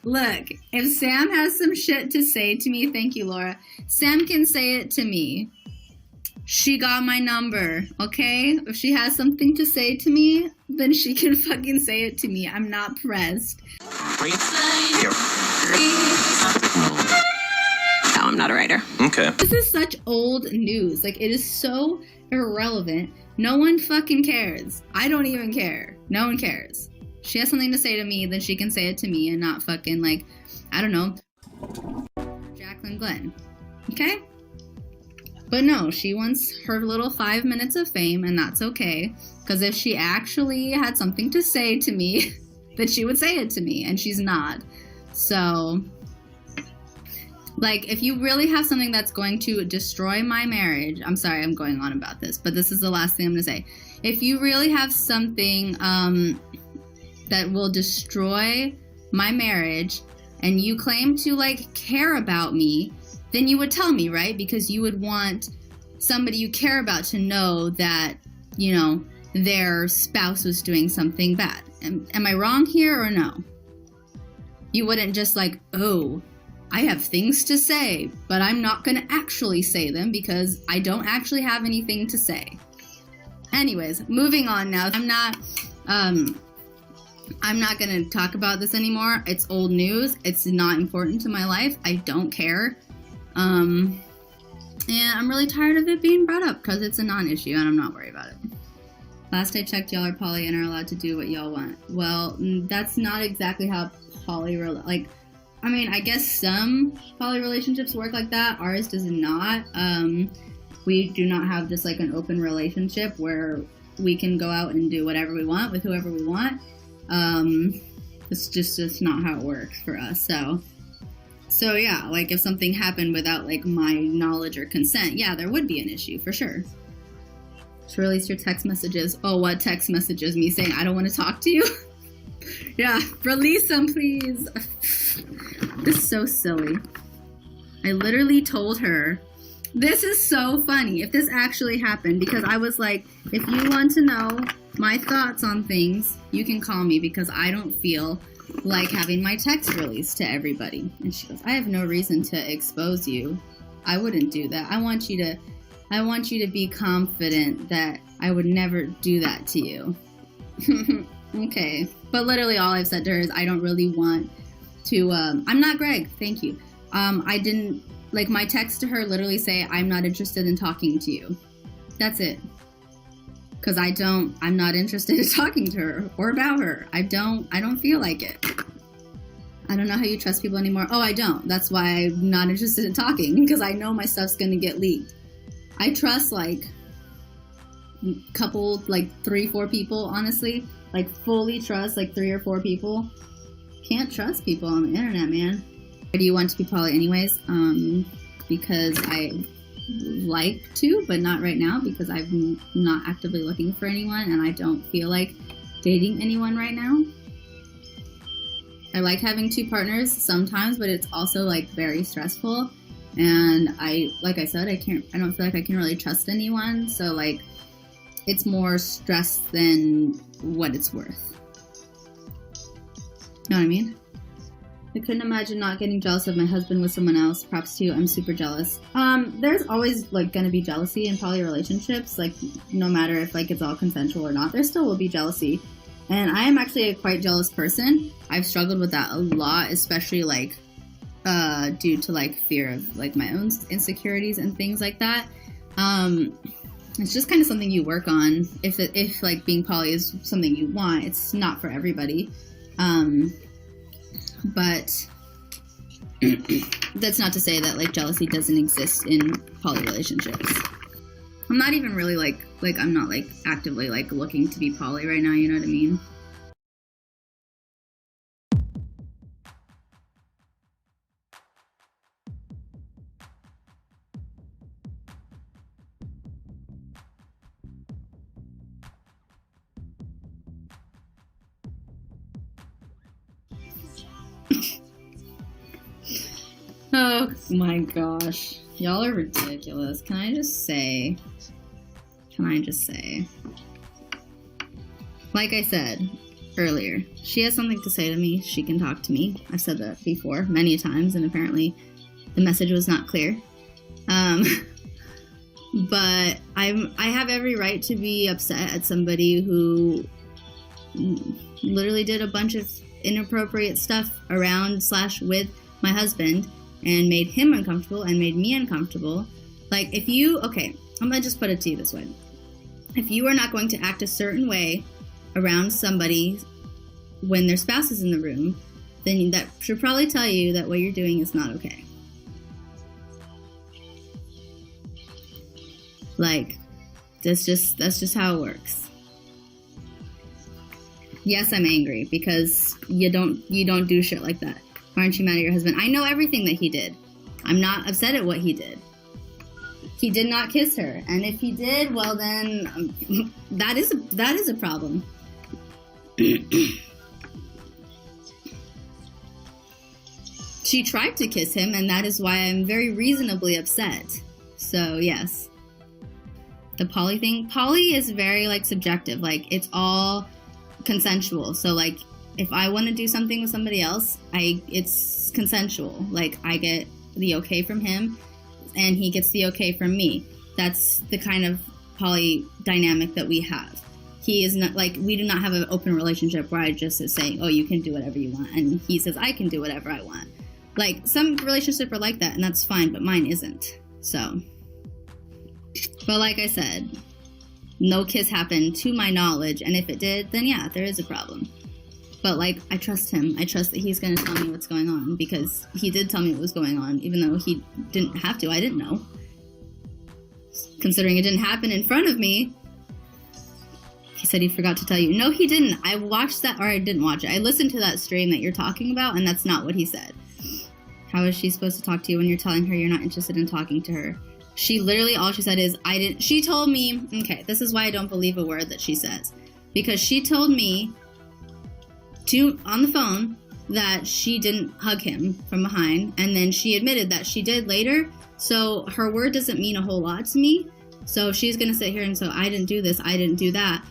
Look, if Sam has some shit to say to me, thank you, Laura. Sam can say it to me. She got my number, okay? If she has something to say to me, then she can fucking say it to me. I'm not pressed. No, I'm not a writer. Okay. This is such old news. Like, it is so irrelevant. No one fucking cares. I don't even care. No one cares. She has something to say to me, then she can say it to me and not fucking, like, I don't know, Jaclyn Glenn. Okay? But no, she wants her little 5 minutes of fame, and that's okay. Because if she actually had something to say to me, then she would say it to me, and she's not. So, like, if you really have something that's going to destroy my marriage, I'm sorry I'm going on about this, but this is the last thing I'm going to say. If you really have something that will destroy my marriage, and you claim to, like, care about me, then you would tell me, right? Because you would want somebody you care about to know that, you know, their spouse was doing something bad. Am I wrong here or no? You wouldn't just like, oh, I have things to say, but I'm not going to actually say them because I don't actually have anything to say. Anyways, moving on now. I'm not going to talk about this anymore. It's old news. It's not important to my life. I don't care. And I'm really tired of it being brought up because it's a non-issue and I'm not worried about it. Last I checked, y'all are poly and are allowed to do what y'all want. Well, that's not exactly how I guess some poly relationships work like that. Ours does not. We do not have just like an open relationship where we can go out and do whatever we want with whoever we want. It's just not how it works for us. So yeah, like if something happened without like my knowledge or consent, yeah, there would be an issue for sure. Just release your text messages. Oh, what text messages? Me saying I don't want to talk to you? Yeah, release them, please. This is so silly. I literally told her, this is so funny if this actually happened, because I was like, if you want to know my thoughts on things, you can call me because I don't feel like having my text released to everybody. And she goes, I have no reason to expose you. I wouldn't do that. I want you to be confident that I would never do that to you. Okay. But literally all I've said to her is I don't really want to, I'm not Greg. Thank you. I didn't, like my text to her literally say, I'm not interested in talking to you. That's it. Because I'm not interested in talking to her or about her. I don't feel like it. I don't know how you trust people anymore. Oh, I don't. That's why I'm not interested in talking, because I know my stuff's going to get leaked. I trust like couple, like 3-4 people, honestly. Like fully trust like 3 or 4 people. Can't trust people on the internet, man. Why do you want to be poly anyways? Because I like to, but not right now because I'm not actively looking for anyone and I don't feel like dating anyone right now. I like having 2 partners sometimes, but it's also like very stressful. And like I said, I don't feel like I can really trust anyone. So like it's more stress than what it's worth. Know what I mean? I couldn't imagine not getting jealous of my husband with someone else. Props to you. I'm super jealous. There's always like gonna be jealousy in poly relationships. Like no matter if like it's all consensual or not, there still will be jealousy. And I am actually a quite jealous person. I've struggled with that a lot, especially like due to like fear of like my own insecurities and things like that. It's just kind of something you work on. If like being poly is something you want, it's not for everybody. But that's not to say that like jealousy doesn't exist in poly relationships. I'm not even really like I'm not like actively like looking to be poly right now, you know what I mean? Oh my gosh. Y'all are ridiculous. Can I just say, like I said, earlier. She has something to say to me. She can talk to me. I've said that before many times, and apparently the message was not clear. But I have every right to be upset at somebody who literally did a bunch of inappropriate stuff around / with my husband and made him uncomfortable and made me uncomfortable. Like, if you, okay, I'm going to just put it to you this way. If you are not going to act a certain way around somebody when their spouse is in the room, then that should probably tell you that what you're doing is not okay. Like, that's just how it works. Yes, I'm angry because you don't do shit like that. Why aren't you mad at your husband? I know everything that he did. I'm not upset at what he did. He did not kiss her, and if he did, well then that is a problem. She tried to kiss him, and that is why I'm very reasonably upset. So yes. The poly thing. Poly is very, like, subjective. Like, it's all consensual. So, like, if I want to do something with somebody else, it's consensual. Like, I get the okay from him, and he gets the okay from me. That's the kind of poly dynamic that we have. He is not, like, we do not have an open relationship where I just is saying, oh, you can do whatever you want, and he says, I can do whatever I want. Like, some relationships are like that, and that's fine, but mine isn't. So... But like I said, no kiss happened to my knowledge, and if it did, then yeah, there is a problem. But, like, I trust him. I trust that he's going to tell me what's going on, because he did tell me what was going on, even though he didn't have to. I didn't know. Considering it didn't happen in front of me. He said he forgot to tell you. No, he didn't. I watched that, or I didn't watch it. I listened to that stream that you're talking about, and that's not what he said. How is she supposed to talk to you when you're telling her you're not interested in talking to her? She literally, all she said is, she told me, okay, this is why I don't believe a word that she says. Because she told me on the phone that she didn't hug him from behind, and then she admitted that she did later, so her word doesn't mean a whole lot to me. So she's going to sit here and say, I didn't do this, I didn't do that.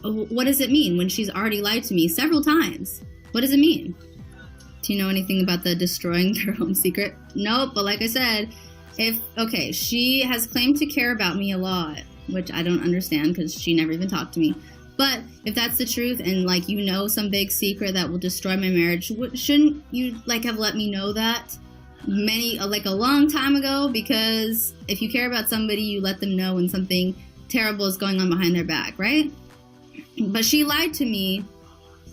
What does it mean when she's already lied to me several times? What does it mean? Do you know anything about the destroying their home secret? Nope, but like I said... she has claimed to care about me a lot, which I don't understand because she never even talked to me. But if that's the truth and, like, you know some big secret that will destroy my marriage, shouldn't you, like, have let me know that a long time ago? Because if you care about somebody, you let them know when something terrible is going on behind their back, right? But she lied to me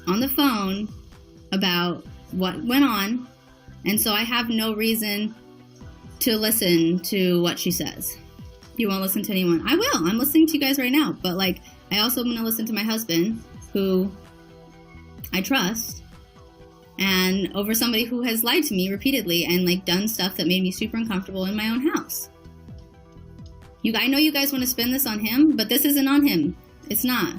on the phone about what went on, and so I have no reason to listen to what she says. You won't listen to anyone. I will. I'm listening to you guys right now. But, like, I also am going to listen to my husband, who I trust, and over somebody who has lied to me repeatedly and, like, done stuff that made me super uncomfortable in my own house. I know you guys want to spin this on him, but this isn't on him. It's not.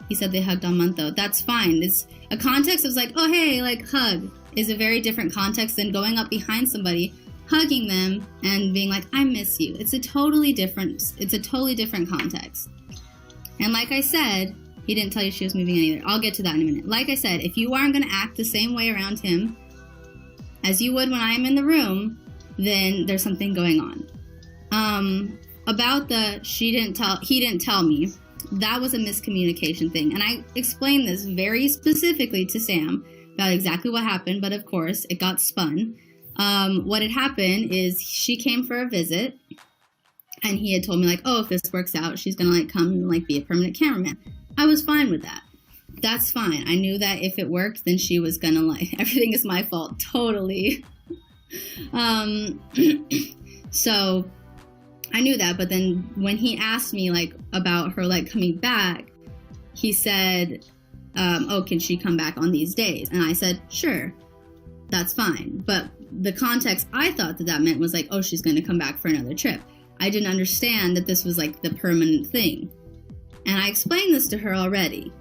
He said they hugged on month, though. That's fine. It's a context of, like, oh, hey, like, hug is a very different context than going up behind somebody, hugging them and being like, I miss you. It's a totally different context. And like I said, he didn't tell you she was moving in either. I'll get to that in a minute. Like I said, if you aren't going to act the same way around him as you would when I am in the room, then there's something going on. About he didn't tell me, that was a miscommunication thing. And I explained this very specifically to Sam about exactly what happened, but of course it got spun. What had happened is she came for a visit, and he had told me, like, oh, if this works out, she's gonna, like, come and, like, be a permanent cameraman. I was fine with that. That's fine. I knew that if it worked, then she was gonna, like, everything is my fault. Totally. So I knew that, but then when he asked me, like, about her, like, coming back, he said, oh, can she come back on these days? And I said, sure, that's fine. But the context I thought that meant was, like, oh, she's going to come back for another trip. I didn't understand that this was, like, the permanent thing. And I explained this to her already.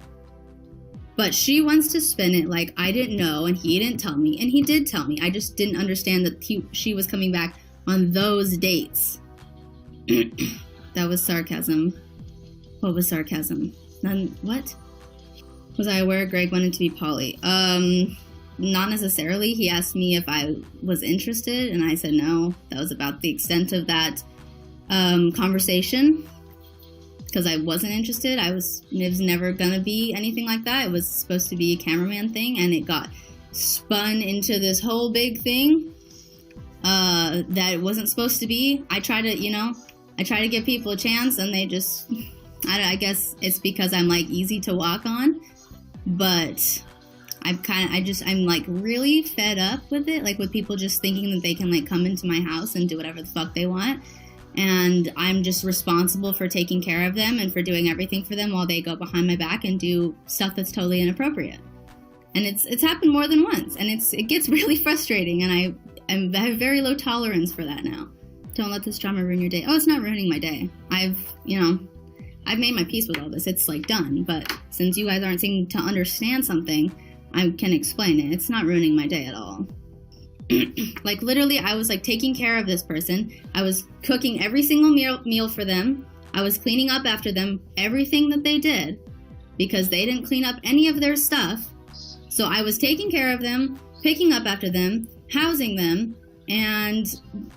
But she wants to spin it like I didn't know and he didn't tell me. And he did tell me. I just didn't understand that she was coming back on those dates. That was sarcasm. What was sarcasm? None. What Was I aware Greg wanted to be poly? Not necessarily. He asked me if I was interested, and I said no. That was about the extent of that conversation, because I wasn't interested. It was never gonna be anything like that. It was supposed to be a cameraman thing, and it got spun into this whole big thing that it wasn't supposed to be. I try to give people a chance, and they just, I guess it's because I'm like easy to walk on, but I'm like really fed up with it, like with people just thinking that they can like come into my house and do whatever the fuck they want. And I'm just responsible for taking care of them and for doing everything for them while they go behind my back and do stuff that's totally inappropriate. And it's happened more than once, and it gets really frustrating, and I have very low tolerance for that now. Don't let this drama ruin your day. Oh, it's not ruining my day. I've made my peace with all this. It's like done. But since you guys aren't seeming to understand something, I can explain it. It's not ruining my day at all. Like literally, I was like taking care of this person. I was cooking every single meal for them. I was cleaning up after them, everything that they did, because they didn't clean up any of their stuff. So I was taking care of them, picking up after them, housing them, and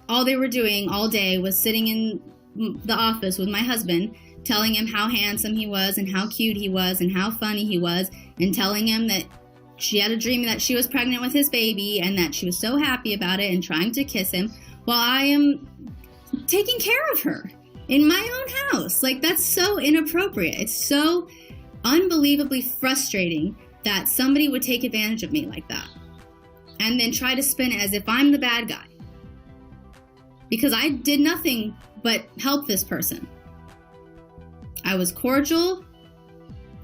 all they were doing all day was sitting in the office with my husband, telling him how handsome he was and how cute he was and how funny he was, and telling him that she had a dream that she was pregnant with his baby and that she was so happy about it, and trying to kiss him while I am taking care of her in my own house. Like, that's so inappropriate. It's so unbelievably frustrating that somebody would take advantage of me like that and then try to spin it as if I'm the bad guy, because I did nothing but help this person. I was cordial.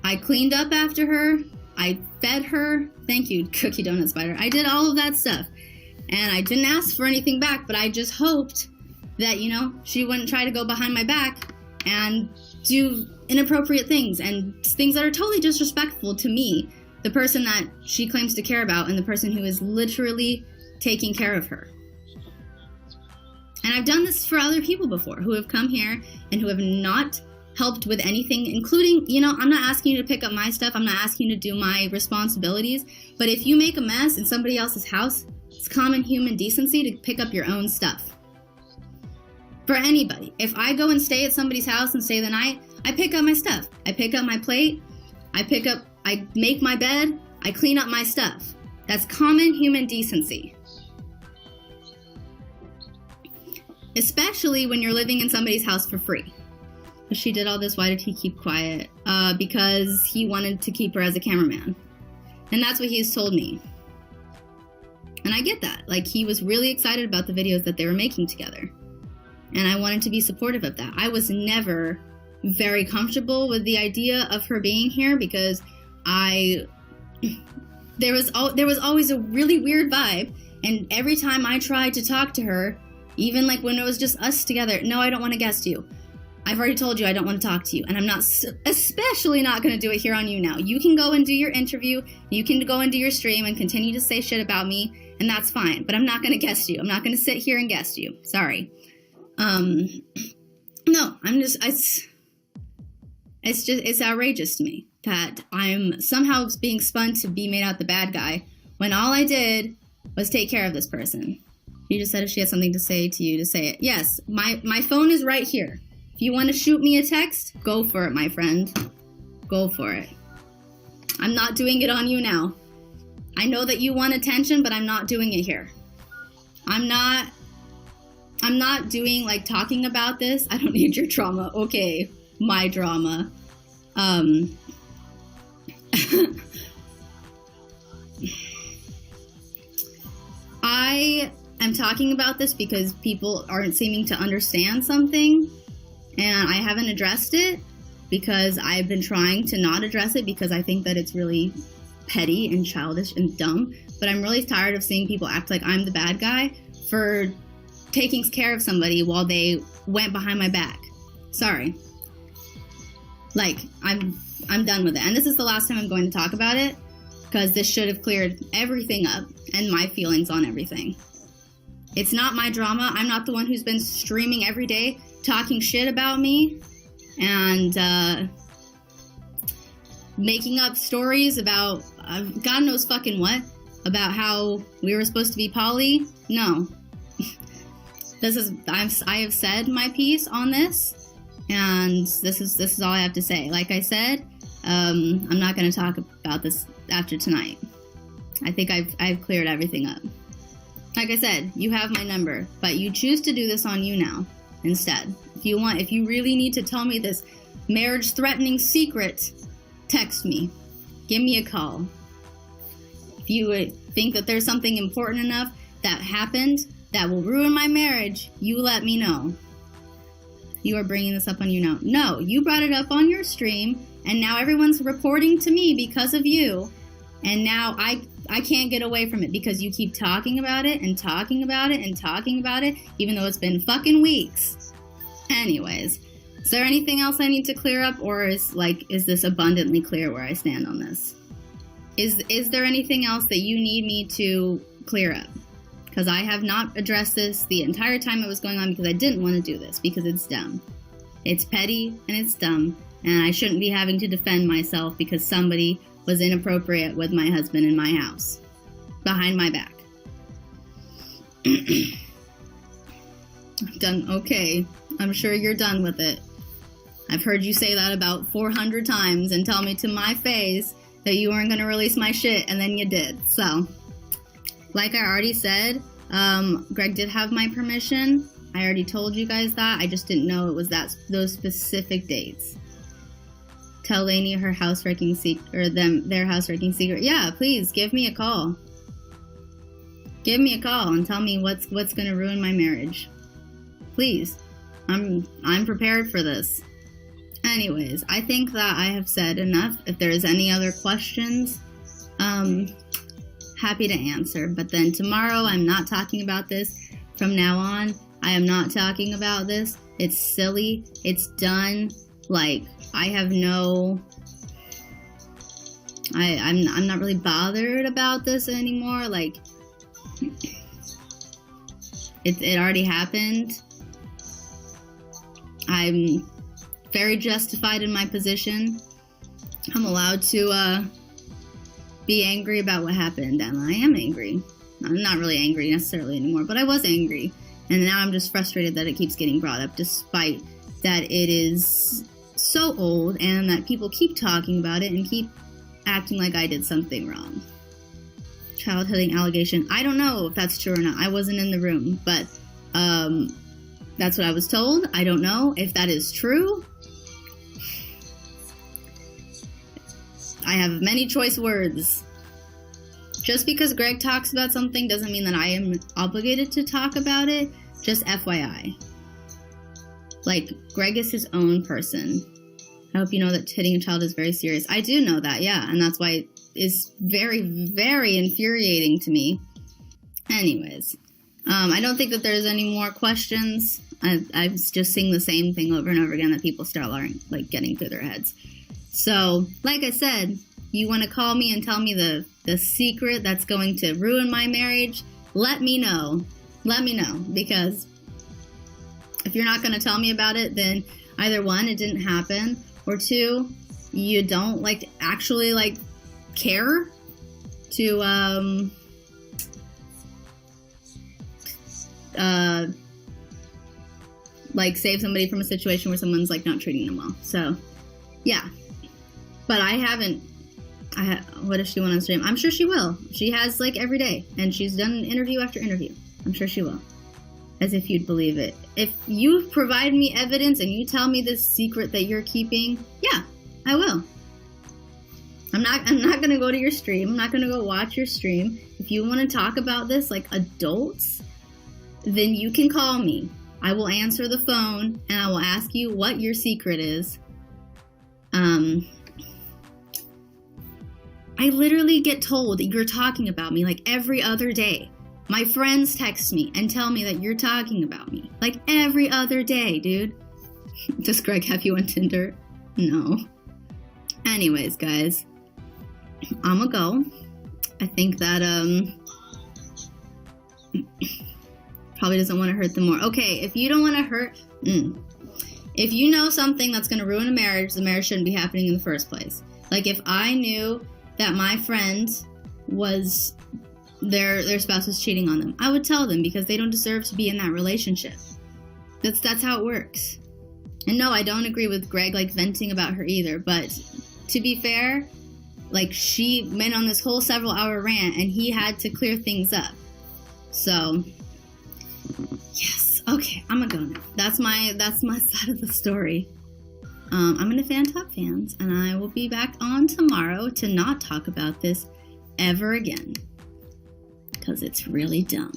I cleaned up after her. I fed her. Thank you, Cookie Donut Spider. I did all of that stuff. And I didn't ask for anything back, but I just hoped that, she wouldn't try to go behind my back and do inappropriate things and things that are totally disrespectful to me, the person that she claims to care about and the person who is literally taking care of her. And I've done this for other people before who have come here and who have not helped with anything, including, I'm not asking you to pick up my stuff. I'm not asking you to do my responsibilities. But if you make a mess in somebody else's house, it's common human decency to pick up your own stuff. For anybody. If I go and stay at somebody's house and stay the night, I pick up my stuff. I pick up my plate. I make my bed. I clean up my stuff. That's common human decency. Especially when you're living in somebody's house for free. She did all this. Why did he keep quiet? Because he wanted to keep her as a cameraman. And that's what he's told me. And I get that. Like, he was really excited about the videos that they were making together. And I wanted to be supportive of that. I was never very comfortable with the idea of her being here because there was always a really weird vibe. And every time I tried to talk to her, even like when it was just us together, no, I don't want to guest you. I've already told you I don't want to talk to you, and I'm not, especially not going to do it here on you now. You can go and do your interview, you can go and do your stream and continue to say shit about me, and that's fine, but I'm not going to guest you. I'm not going to sit here and guest you. Sorry. No, it's outrageous to me that I'm somehow being spun to be made out the bad guy when all I did was take care of this person. You just said if she had something to say to you, to say it. Yes, my phone is right here. If you want to shoot me a text, go for it, my friend. Go for it. I'm not doing it on you now. I know that you want attention, but I'm not doing it here. I'm not doing, like, talking about this. I don't need your drama. Okay, my drama. I am talking about this because people aren't seeming to understand something. And I haven't addressed it because I've been trying to not address it because I think that it's really petty and childish and dumb. But I'm really tired of seeing people act like I'm the bad guy for taking care of somebody while they went behind my back. Sorry. Like, I'm done with it. And this is the last time I'm going to talk about it because this should have cleared everything up and my feelings on everything. It's not my drama. I'm not the one who's been streaming every day talking shit about me and making up stories about God knows fucking what, about how we were supposed to be poly. No. I have said my piece on this, and this is all I have to say. Like I said, I'm not going to talk about this after tonight. I think I've cleared everything up. Like I said, you have my number, but you choose to do this on You Now instead. If you really need to tell me this marriage-threatening secret, text me. Give me a call. If you would think that there's something important enough that happened that will ruin my marriage, you let me know. You are bringing this up on You Now. No, you brought it up on your stream, and now everyone's reporting to me because of you, and now I can't get away from it because you keep talking about it and talking about it and talking about it, even though it's been fucking weeks. Anyways, is there anything else I need to clear up, or is this abundantly clear where I stand on this? Is there anything else that you need me to clear up? Because I have not addressed this the entire time it was going on because I didn't want to do this because it's dumb. It's petty and it's dumb, and I shouldn't be having to defend myself because somebody was inappropriate with my husband in my house, behind my back. Done. Okay, I'm sure you're done with it. I've heard you say that about 400 times and tell me to my face that you weren't going to release my shit, and then you did. So, like I already said, Greg did have my permission. I already told you guys that. I just didn't know it was those specific dates. Tell Lainey her housewrecking secret, or their housewrecking secret. Yeah, please give me a call. Give me a call and tell me what's going to ruin my marriage. Please, I'm prepared for this. Anyways, I think that I have said enough. If there's any other questions, happy to answer. But then tomorrow, I'm not talking about this. From now on, I am not talking about this. It's silly. It's done. Like, I have no... I'm not really bothered about this anymore. Like, it already happened. I'm very justified in my position. I'm allowed to be angry about what happened, and I am angry. I'm not really angry necessarily anymore, but I was angry. And now I'm just frustrated that it keeps getting brought up, despite that it is so old and that people keep talking about it and keep acting like I did something wrong. Childhooding allegation. I don't know if that's true or not. I wasn't in the room, but that's what I was told. I don't know if that is true. I have many choice words. Just because Greg talks about something doesn't mean that I am obligated to talk about it. Just FYI. Like, Greg is his own person. I hope you know that hitting a child is very serious. I do know that, yeah. And that's why it is very, very infuriating to me. Anyways. I don't think that there's any more questions. I'm just seeing the same thing over and over again that people start like getting through their heads. So, like I said, you want to call me and tell me the secret that's going to ruin my marriage? Let me know. Let me know. Because if you're not going to tell me about it, then either one, it didn't happen, or two, you don't actually care to save somebody from a situation where someone's not treating them well. So, yeah. But I haven't. What if she went on stream? I'm sure she will. She has every day, and she's done interview after interview. I'm sure she will. As if you'd believe it. If you provide me evidence and you tell me this secret that you're keeping, yeah, I will. I'm not going to go to your stream. I'm not going to go watch your stream. If you want to talk about this like adults, then you can call me. I will answer the phone and I will ask you what your secret is. I literally get told that you're talking about me every other day. My friends text me and tell me that you're talking about me. Every other day, dude. Does Greg have you on Tinder? No. Anyways, guys. I'ma go. I think that, probably doesn't want to hurt them more. Okay, if you don't want to hurt... If you know something that's going to ruin a marriage, the marriage shouldn't be happening in the first place. Like, if I knew that my friend was, their spouse was cheating on them, I would tell them, because they don't deserve to be in that relationship. That's how it works. And no, I don't agree with Greg, like, venting about her either, but to be fair, like, she went on this whole several hour rant and he had to clear things up. So, yes. Okay, I'm gonna go now. That's my side of the story. I'm gonna fan talk fans, and I will be back on tomorrow to not talk about this ever again, because it's really dumb.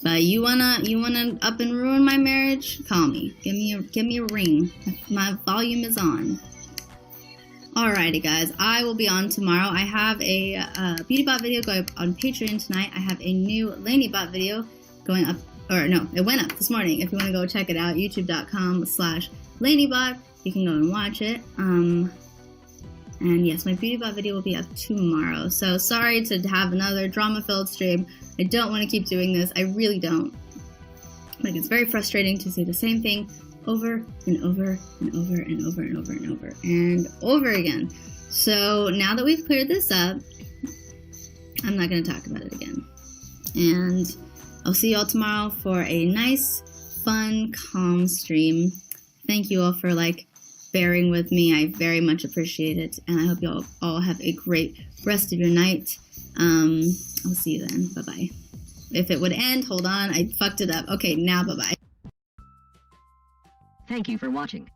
But you wanna up and ruin my marriage? Call me. Give me a ring. My volume is on. Alrighty, guys. I will be on tomorrow. I have a BeautyBot video going up on Patreon tonight. I have a new LaineyBot video going up. Or no, it went up this morning. If you want to go check it out, youtube.com/LaineyBot. You can go and watch it. And yes, my BeautyBot video will be up tomorrow. So sorry to have another drama-filled stream. I don't want to keep doing this. I really don't. Like, it's very frustrating to see the same thing over and over and over and over and over and over and over again. So now that we've cleared this up, I'm not going to talk about it again. And I'll see you all tomorrow for a nice, fun, calm stream. Thank you all for, like, bearing with me. I very much appreciate it. And I hope you all have a great rest of your night. I'll see you then. Bye-bye. If it would end, hold on. I fucked it up. Okay, now bye-bye. Thank you for watching.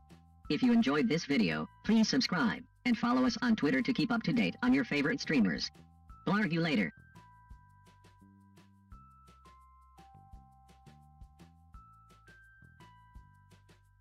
If you enjoyed this video, please subscribe and follow us on Twitter to keep up to date on your favorite streamers. We'll argue later.